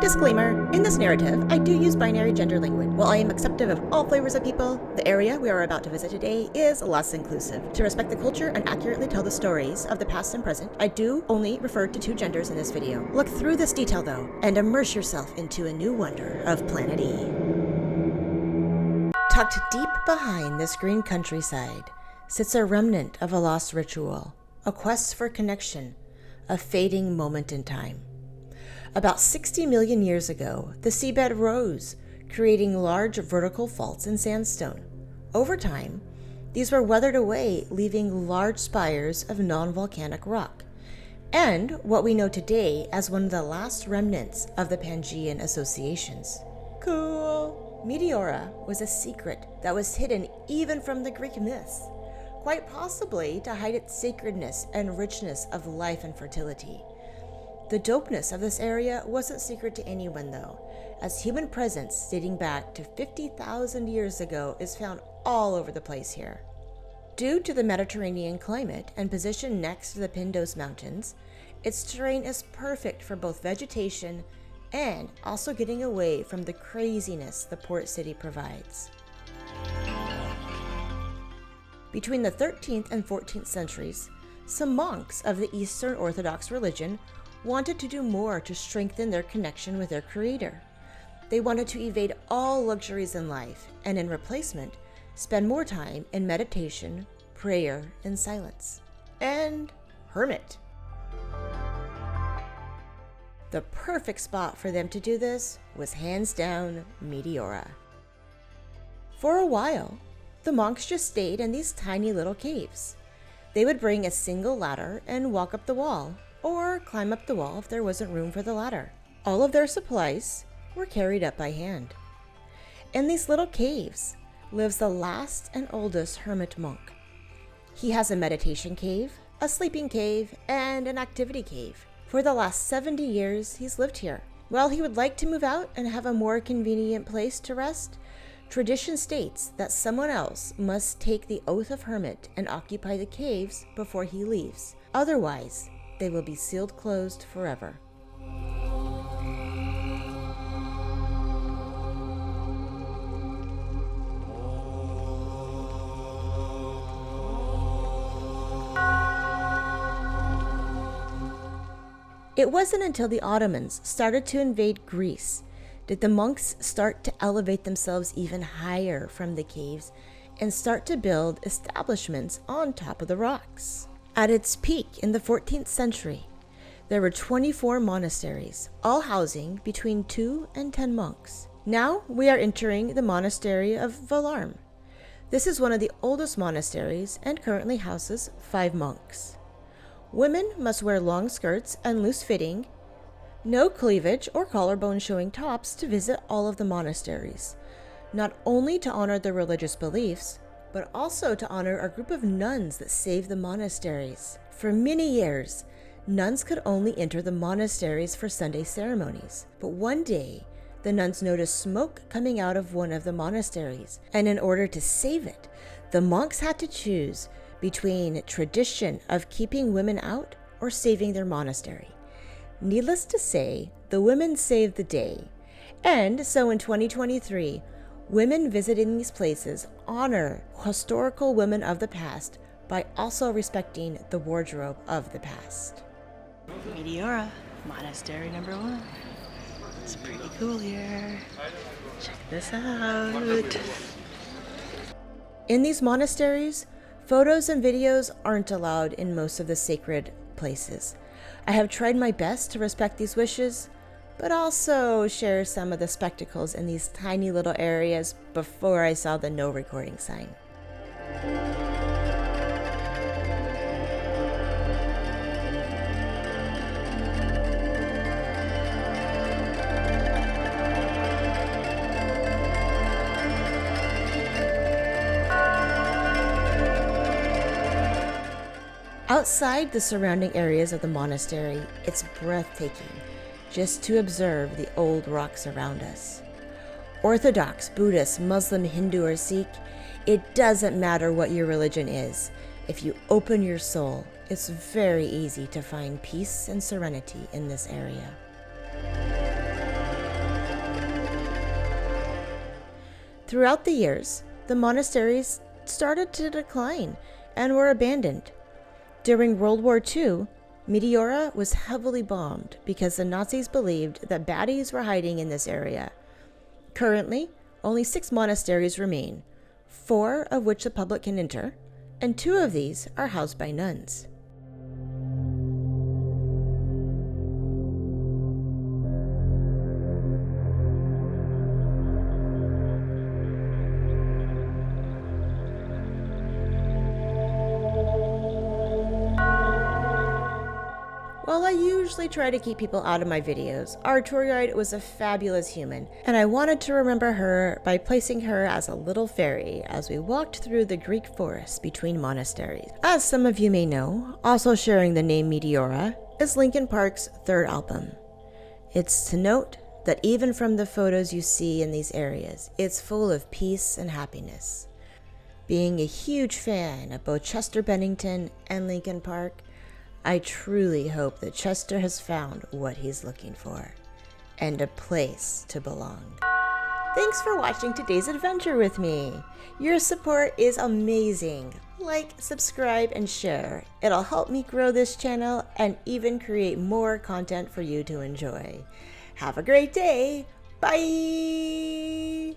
Disclaimer, in this narrative, I do use binary gender language. While I am acceptive of all flavors of people, the area we are about to visit today is less inclusive. To respect the culture and accurately tell the stories of the past and present, I do only refer to two genders in this video. Look through this detail though, and immerse yourself into a new wonder of Planet E. Tucked deep behind this green countryside sits a remnant of a lost ritual, a quest for connection, a fading moment in time. About 60 million years ago, the seabed rose, creating large vertical faults in sandstone. Over time, these were weathered away, leaving large spires of non-volcanic rock, and what we know today as one of the last remnants of the Pangean associations. Cool! Meteora was a secret that was hidden even from the Greek myths, quite possibly to hide its sacredness and richness of life and fertility. The dopeness of this area wasn't secret to anyone though, as human presence dating back to 50,000 years ago is found all over the place here. Due to the Mediterranean climate and position next to the Pindos Mountains, its terrain is perfect for both vegetation and also getting away from the craziness the port city provides. Between the 13th and 14th centuries, some monks of the Eastern Orthodox religion wanted to do more to strengthen their connection with their creator. They wanted to evade all luxuries in life and in replacement, spend more time in meditation, prayer, and silence. And hermit. The perfect spot for them to do this was hands down Meteora. For a while, the monks just stayed in these tiny little caves. They would bring a single ladder and walk up the wall, or climb up the wall if there wasn't room for the ladder. All of their supplies were carried up by hand. In these little caves lives the last and oldest hermit monk. He has a meditation cave, a sleeping cave, and an activity cave. For the last 70 years, he's lived here. While he would like to move out and have a more convenient place to rest, tradition states that someone else must take the oath of hermit and occupy the caves before he leaves. Otherwise, they will be sealed closed forever. It wasn't until the Ottomans started to invade Greece did the monks start to elevate themselves even higher from the caves and start to build establishments on top of the rocks. At its peak in the 14th century, there were 24 monasteries, all housing between 2 and 10 monks. Now we are entering the monastery of Valarm. This is one of the oldest monasteries and currently houses 5 monks. Women must wear long skirts and loose-fitting, no cleavage or collarbone showing tops to visit all of the monasteries, not only to honor their religious beliefs, but also to honor a group of nuns that saved the monasteries. For many years, nuns could only enter the monasteries for Sunday ceremonies. But one day, the nuns noticed smoke coming out of one of the monasteries, and in order to save it, the monks had to choose between tradition of keeping women out or saving their monastery. Needless to say, the women saved the day. And so in 2023, women visiting these places honor historical women of the past by also respecting the wardrobe of the past. Meteora, monastery number 1. It's pretty cool here. Check this out. In these monasteries, photos and videos aren't allowed in most of the sacred places. I have tried my best to respect these wishes, but also share some of the spectacles in these tiny little areas before I saw the no recording sign. Outside the surrounding areas of the monastery, it's breathtaking just to observe the old rocks around us. Orthodox, Buddhist, Muslim, Hindu, or Sikh, it doesn't matter what your religion is. If you open your soul, it's very easy to find peace and serenity in this area. Throughout the years, the monasteries started to decline and were abandoned. During World War II, Meteora was heavily bombed because the Nazis believed that baddies were hiding in this area. Currently, only 6 monasteries remain, 4 of which the public can enter, and 2 of these are housed by nuns. While I usually try to keep people out of my videos, our tour guide was a fabulous human, and I wanted to remember her by placing her as a little fairy as we walked through the Greek forest between monasteries. As some of you may know, also sharing the name Meteora is Linkin Park's 3rd album. It's to note that even from the photos you see in these areas, it's full of peace and happiness. Being a huge fan of both Chester Bennington and Linkin Park, I truly hope that Chester has found what he's looking for and a place to belong. Thanks for watching today's adventure with me. Your support is amazing. Like, subscribe, and share. It'll help me grow this channel and even create more content for you to enjoy. Have a great day. Bye.